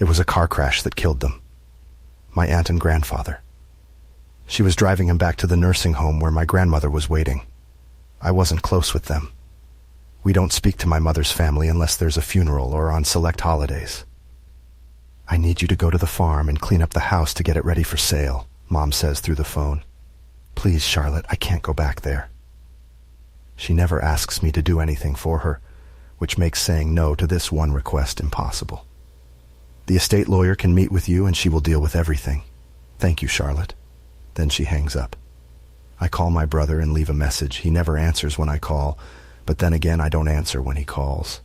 It was a car crash that killed them. My aunt and grandfather. She was driving him back to the nursing home where my grandmother was waiting. I wasn't close with them. We don't speak to my mother's family unless there's a funeral or on select holidays. I need you to go to the farm and clean up the house to get it ready for sale, Mom says through the phone. Please, Charlotte, I can't go back there. She never asks me to do anything for her, which makes saying no to this one request impossible. The estate lawyer can meet with you and she will deal with everything. Thank you, Charlotte. Then she hangs up. I call my brother and leave a message. He never answers when I call, but then again I don't answer when he calls.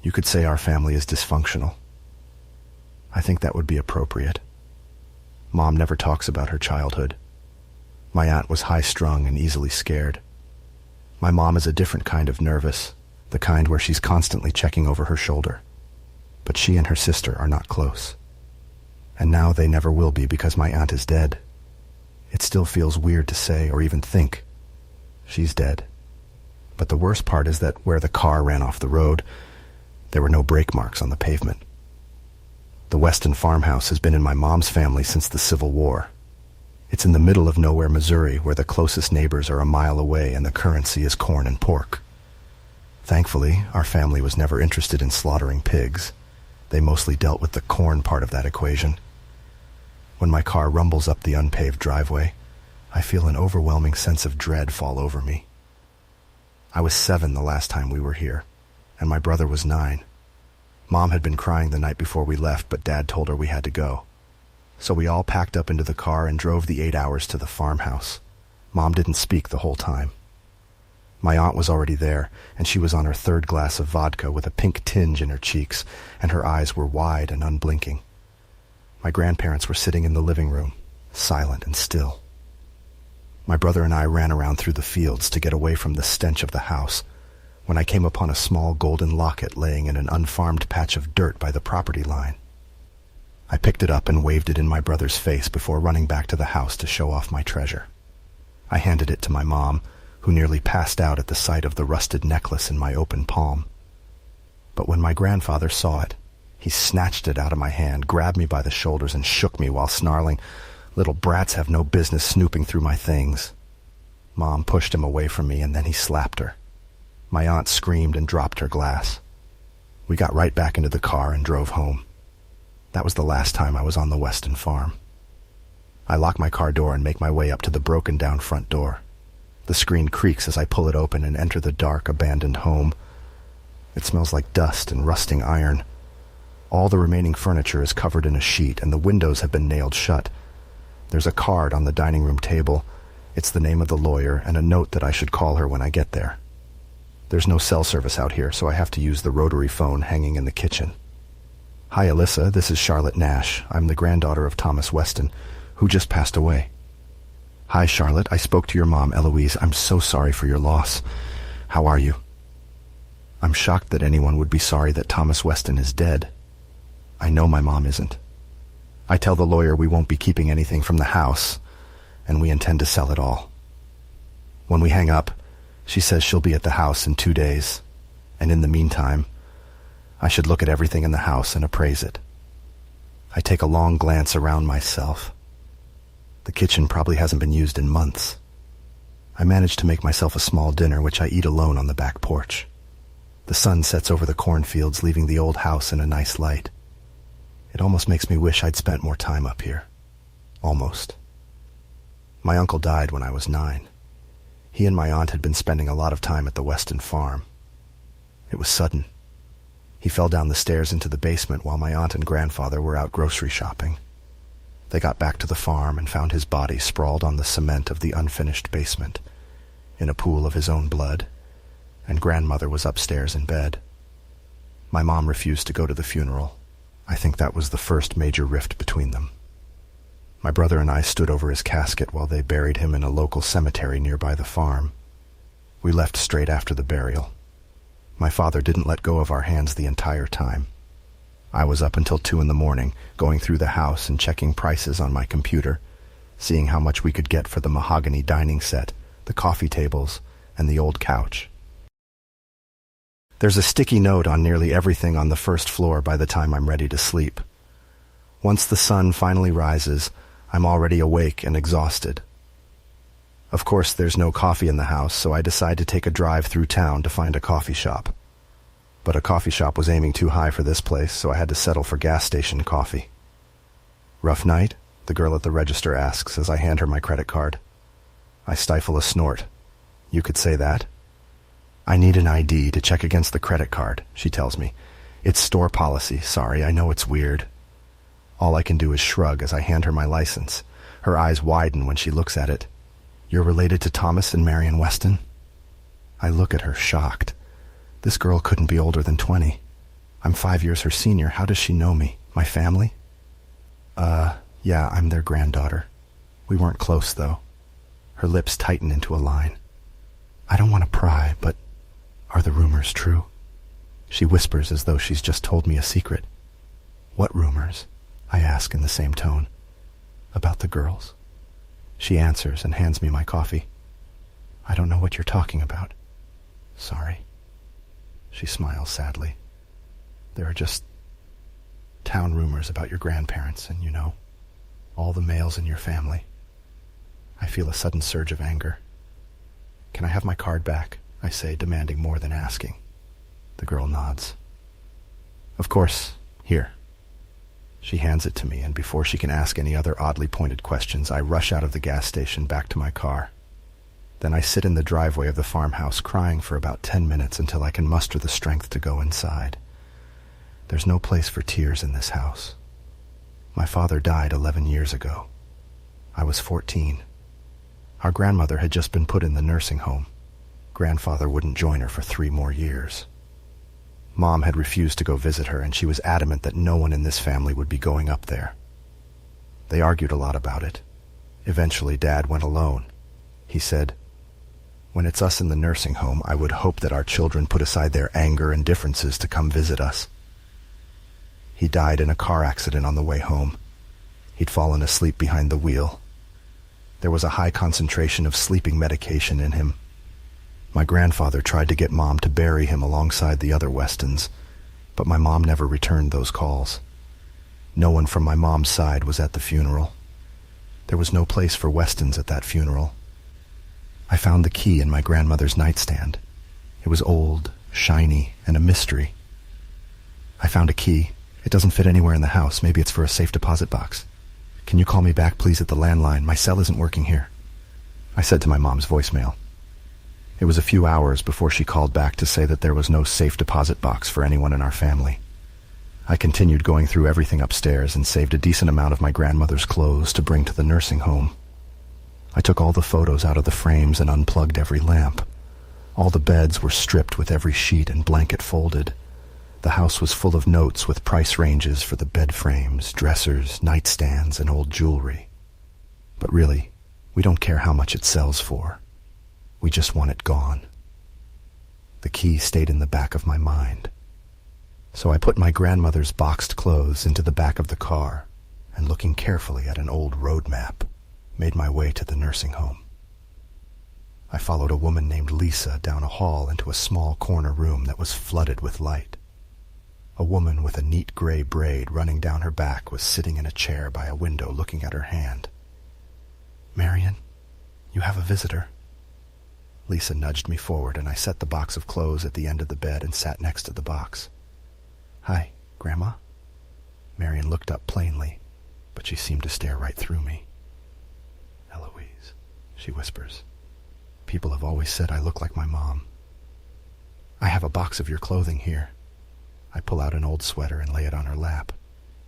You could say our family is dysfunctional. I think that would be appropriate. Mom never talks about her childhood. My aunt was high-strung and easily scared. My mom is a different kind of nervous, the kind where she's constantly checking over her shoulder. But she and her sister are not close. And now they never will be because my aunt is dead. It still feels weird to say or even think. She's dead. But the worst part is that where the car ran off the road, there were no brake marks on the pavement. The Weston farmhouse has been in my mom's family since the Civil War. It's in the middle of nowhere, Missouri, where the closest neighbors are a mile away and the currency is corn and pork. Thankfully, our family was never interested in slaughtering pigs. They mostly dealt with the corn part of that equation. When my car rumbles up the unpaved driveway, I feel an overwhelming sense of dread fall over me. I was 7 the last time we were here, and my brother was 9. Mom had been crying the night before we left, but Dad told her we had to go. So we all packed up into the car and drove the 8 hours to the farmhouse. Mom didn't speak the whole time. My aunt was already there, and she was on her 3rd glass of vodka with a pink tinge in her cheeks, and her eyes were wide and unblinking. My grandparents were sitting in the living room, silent and still. My brother and I ran around through the fields to get away from the stench of the house, when I came upon a small golden locket laying in an unfarmed patch of dirt by the property line. I picked it up and waved it in my brother's face before running back to the house to show off my treasure. I handed it to my mom, who nearly passed out at the sight of the rusted necklace in my open palm. But when my grandfather saw it, he snatched it out of my hand, grabbed me by the shoulders, and shook me while snarling, "Little brats have no business snooping through my things." Mom pushed him away from me, and then he slapped her. My aunt screamed and dropped her glass. We got right back into the car and drove home. That was the last time I was on the Weston farm. I lock my car door and make my way up to the broken-down front door. The screen creaks as I pull it open and enter the dark, abandoned home. It smells like dust and rusting iron. All the remaining furniture is covered in a sheet, and the windows have been nailed shut. There's a card on the dining room table. It's the name of the lawyer and a note that I should call her when I get there. There's no cell service out here, so I have to use the rotary phone hanging in the kitchen. "Hi, Alyssa. This is Charlotte Nash. I'm the granddaughter of Thomas Weston, who just passed away." "Hi, Charlotte. I spoke to your mom, Eloise. I'm so sorry for your loss. How are you?" I'm shocked that anyone would be sorry that Thomas Weston is dead. I know my mom isn't. I tell the lawyer we won't be keeping anything from the house, and we intend to sell it all. When we hang up, she says she'll be at the house in 2 days, and in the meantime, I should look at everything in the house and appraise it. I take a long glance around myself. The kitchen probably hasn't been used in months. I manage to make myself a small dinner, which I eat alone on the back porch. The sun sets over the cornfields, leaving the old house in a nice light. It almost makes me wish I'd spent more time up here. Almost. My uncle died when I was 9. He and my aunt had been spending a lot of time at the Weston farm. It was sudden. He fell down the stairs into the basement while my aunt and grandfather were out grocery shopping. They got back to the farm and found his body sprawled on the cement of the unfinished basement, in a pool of his own blood, and grandmother was upstairs in bed. My mom refused to go to the funeral. I think that was the first major rift between them. My brother and I stood over his casket while they buried him in a local cemetery nearby the farm. We left straight after the burial. My father didn't let go of our hands the entire time. I was up until 2 a.m, going through the house and checking prices on my computer, seeing how much we could get for the mahogany dining set, the coffee tables, and the old couch. There's a sticky note on nearly everything on the first floor by the time I'm ready to sleep. Once the sun finally rises, I'm already awake and exhausted. Of course, there's no coffee in the house, so I decide to take a drive through town to find a coffee shop. But a coffee shop was aiming too high for this place, so I had to settle for gas station coffee. "Rough night?" the girl at the register asks as I hand her my credit card. I stifle a snort. "You could say that." "I need an ID to check against the credit card," she tells me. "It's store policy. Sorry, I know it's weird." All I can do is shrug as I hand her my license. Her eyes widen when she looks at it. "You're related to Thomas and Marion Weston?" I look at her, shocked. This girl couldn't be older than 20. I'm 5 years her senior. How does she know me? My family? Yeah, I'm their granddaughter. We weren't close, though. Her lips tighten into a line. I don't want to pry, but are the rumors true? She whispers as though she's just told me a secret. "What rumors?" I ask in the same tone. "About the girls." She answers and hands me my coffee. "I don't know what you're talking about." "Sorry." She smiles sadly. "There are just town rumors about your grandparents and, all the males in your family." I feel a sudden surge of anger. "Can I have my card back?" I say, demanding more than asking. The girl nods. "Of course, here." She hands it to me, and before she can ask any other oddly pointed questions, I rush out of the gas station back to my car. Then I sit in the driveway of the farmhouse crying for about 10 minutes until I can muster the strength to go inside. There's no place for tears in this house. My father died 11 years ago. I was 14. Our grandmother had just been put in the nursing home. Grandfather wouldn't join her for 3 more years. Mom had refused to go visit her, and she was adamant that no one in this family would be going up there. They argued a lot about it. Eventually, Dad went alone. He said, "When it's us in the nursing home, I would hope that our children put aside their anger and differences to come visit us." He died in a car accident on the way home. He'd fallen asleep behind the wheel. There was a high concentration of sleeping medication in him. My grandfather tried to get Mom to bury him alongside the other Westons, but my mom never returned those calls. No one from my mom's side was at the funeral. There was no place for Westons at that funeral. I found the key in my grandmother's nightstand. It was old, shiny, and a mystery. "I found a key. It doesn't fit anywhere in the house. Maybe it's for a safe deposit box. Can you call me back, please, at the landline? My cell isn't working here," I said to my mom's voicemail. It was a few hours before she called back to say that there was no safe deposit box for anyone in our family. I continued going through everything upstairs and saved a decent amount of my grandmother's clothes to bring to the nursing home. I took all the photos out of the frames and unplugged every lamp. All the beds were stripped with every sheet and blanket folded. The house was full of notes with price ranges for the bed frames, dressers, nightstands, and old jewelry. But really, we don't care how much it sells for. We just want it gone. The key stayed in the back of my mind. So I put my grandmother's boxed clothes into the back of the car and, looking carefully at an old road map, made my way to the nursing home. I followed a woman named Lisa down a hall into a small corner room that was flooded with light. A woman with a neat gray braid running down her back was sitting in a chair by a window looking at her hand. "Marion, you have a visitor." Lisa nudged me forward, and I set the box of clothes at the end of the bed and sat next to the box. "Hi, Grandma?" Marion looked up plainly, but she seemed to stare right through me. "Eloise," she whispers. "People have always said I look like my mom." "I have a box of your clothing here." I pull out an old sweater and lay it on her lap.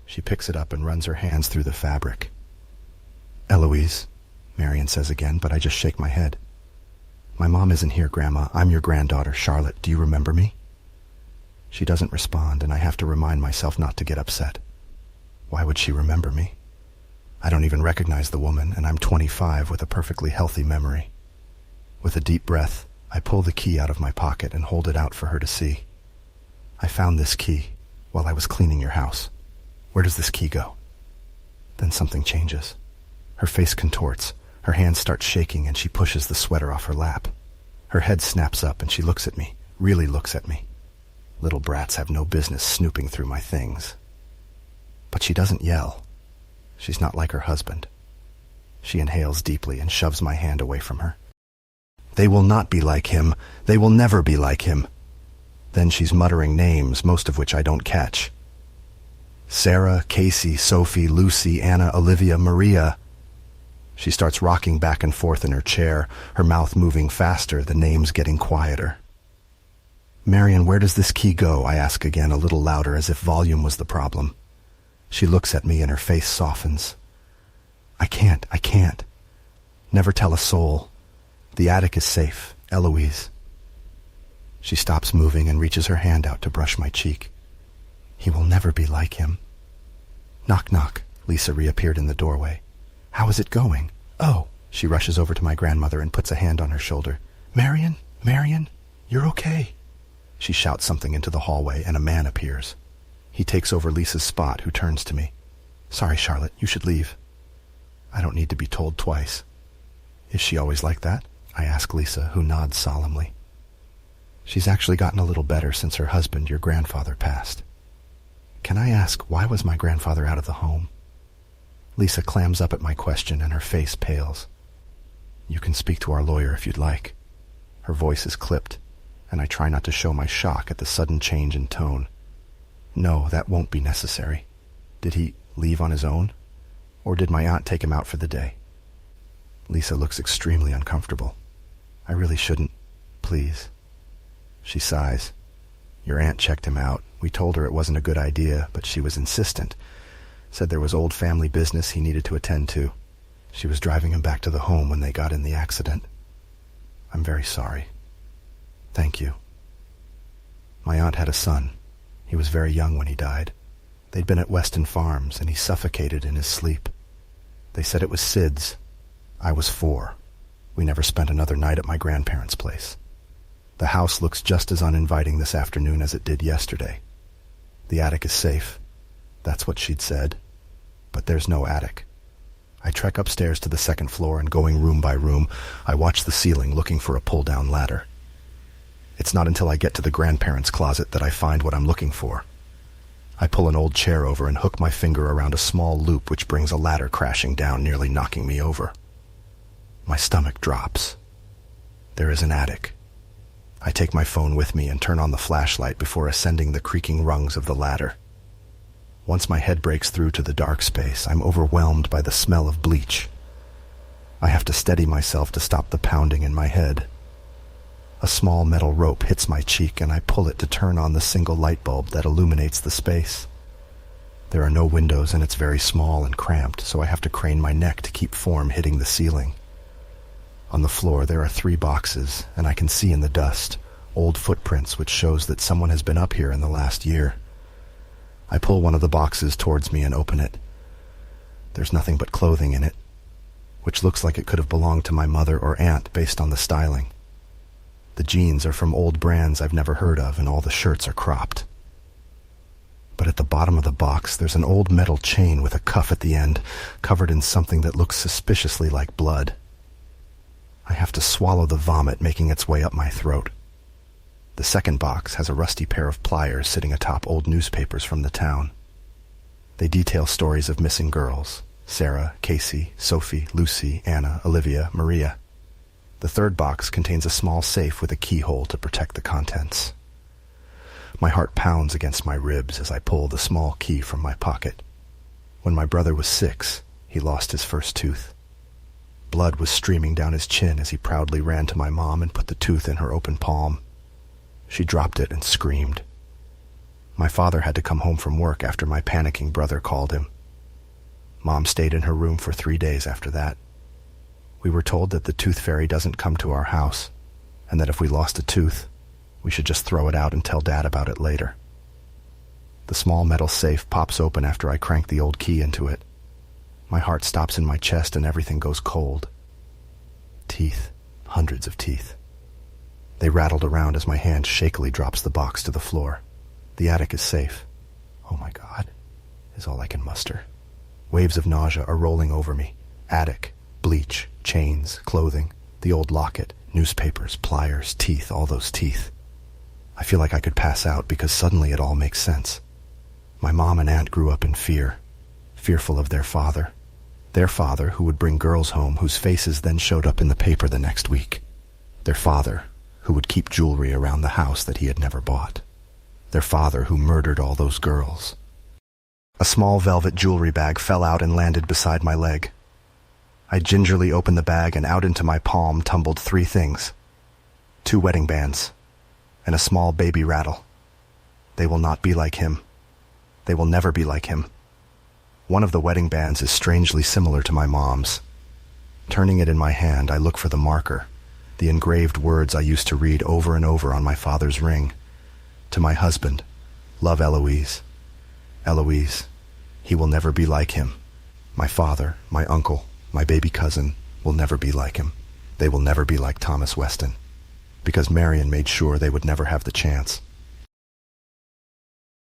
She picks it up and runs her hands through the fabric. "Eloise," Marion says again, but I just shake my head. "My mom isn't here, Grandma. I'm your granddaughter, Charlotte. Do you remember me?" She doesn't respond, and I have to remind myself not to get upset. Why would she remember me? I don't even recognize the woman, and I'm 25 with a perfectly healthy memory. With a deep breath, I pull the key out of my pocket and hold it out for her to see. "I found this key while I was cleaning your house. Where does this key go?" Then something changes. Her face contorts, her hands start shaking, and she pushes the sweater off her lap. Her head snaps up and she looks at me, really looks at me. Little brats have no business snooping through my things. But she doesn't yell. She's not like her husband. She inhales deeply and shoves my hand away from her. They will not be like him. They will never be like him. Then she's muttering names, most of which I don't catch. Sarah, Casey, Sophie, Lucy, Anna, Olivia, Maria. She starts rocking back and forth in her chair, her mouth moving faster, the names getting quieter. Marion, where does this key go? I ask again, a little louder, as if volume was the problem. She looks at me and her face softens. I can't. Never tell a soul. The attic is safe. Eloise. She stops moving and reaches her hand out to brush my cheek. He will never be like him. Knock, knock. Lisa reappeared in the doorway. How is it going? Oh. She rushes over to my grandmother and puts a hand on her shoulder. Marion, you're okay. She shouts something into the hallway and a man appears. He takes over Lisa's spot, who turns to me. Sorry, Charlotte, you should leave. I don't need to be told twice. Is she always like that? I ask Lisa, who nods solemnly. She's actually gotten a little better since her husband, your grandfather, passed. Can I ask, why was my grandfather out of the home? Lisa clams up at my question and her face pales. You can speak to our lawyer if you'd like. Her voice is clipped, and I try not to show my shock at the sudden change in tone. No, that won't be necessary. Did he leave on his own? Or did my aunt take him out for the day? Lisa looks extremely uncomfortable. I really shouldn't. Please. She sighs. Your aunt checked him out. We told her it wasn't a good idea, but she was insistent. Said there was old family business he needed to attend to. She was driving him back to the home when they got in the accident. I'm very sorry. Thank you. My aunt had a son. He was very young when he died. They'd been at Weston Farms, and he suffocated in his sleep. They said it was SIDS. I was 4. We never spent another night at my grandparents' place. The house looks just as uninviting this afternoon as it did yesterday. The attic is safe. That's what she'd said. But there's no attic. I trek upstairs to the second floor, and going room by room, I watch the ceiling looking for a pull-down ladder. It's not until I get to the grandparents' closet that I find what I'm looking for. I pull an old chair over and hook my finger around a small loop which brings a ladder crashing down, nearly knocking me over. My stomach drops. There is an attic. I take my phone with me and turn on the flashlight before ascending the creaking rungs of the ladder. Once my head breaks through to the dark space, I'm overwhelmed by the smell of bleach. I have to steady myself to stop the pounding in my head. A small metal rope hits my cheek, and I pull it to turn on the single light bulb that illuminates the space. There are no windows, and it's very small and cramped, so I have to crane my neck to keep form hitting the ceiling. On the floor there are 3 boxes, and I can see in the dust old footprints which shows that someone has been up here in the last year. I pull one of the boxes towards me and open it. There's nothing but clothing in it, which looks like it could have belonged to my mother or aunt based on the styling. The jeans are from old brands I've never heard of, and all the shirts are cropped. But at the bottom of the box, there's an old metal chain with a cuff at the end, covered in something that looks suspiciously like blood. I have to swallow the vomit making its way up my throat. The second box has a rusty pair of pliers sitting atop old newspapers from the town. They detail stories of missing girls: Sarah, Casey, Sophie, Lucy, Anna, Olivia, Maria. The third box contains a small safe with a keyhole to protect the contents. My heart pounds against my ribs as I pull the small key from my pocket. When my brother was 6, he lost his first tooth. Blood was streaming down his chin as he proudly ran to my mom and put the tooth in her open palm. She dropped it and screamed. My father had to come home from work after my panicking brother called him. Mom stayed in her room for 3 days after that. We were told that the tooth fairy doesn't come to our house, and that if we lost a tooth, we should just throw it out and tell Dad about it later. The small metal safe pops open after I crank the old key into it. My heart stops in my chest and everything goes cold. Teeth. Hundreds of teeth. They rattled around as my hand shakily drops the box to the floor. The attic is safe. Oh my God, is all I can muster. Waves of nausea are rolling over me. Attic, bleach, chains, clothing, the old locket, newspapers, pliers, teeth, all those teeth. I feel like I could pass out because suddenly it all makes sense. My mom and aunt grew up in fear fearful of their father who would bring girls home whose faces then showed up in the paper the next week, their father who would keep jewelry around the house that he had never bought, their father who murdered all those girls. A small velvet jewelry bag fell out and landed beside my leg. I gingerly opened the bag, and out into my palm tumbled 3 things: 2 wedding bands and a small baby rattle. They will not be like him. They will never be like him. One of the wedding bands is strangely similar to my mom's. Turning it in my hand, I look for the marker, the engraved words I used to read over and over on my father's ring. To my husband, love Eloise. Eloise, he will never be like him. My father, my uncle, my baby cousin will never be like him. They will never be like Thomas Weston, because Marion made sure they would never have the chance.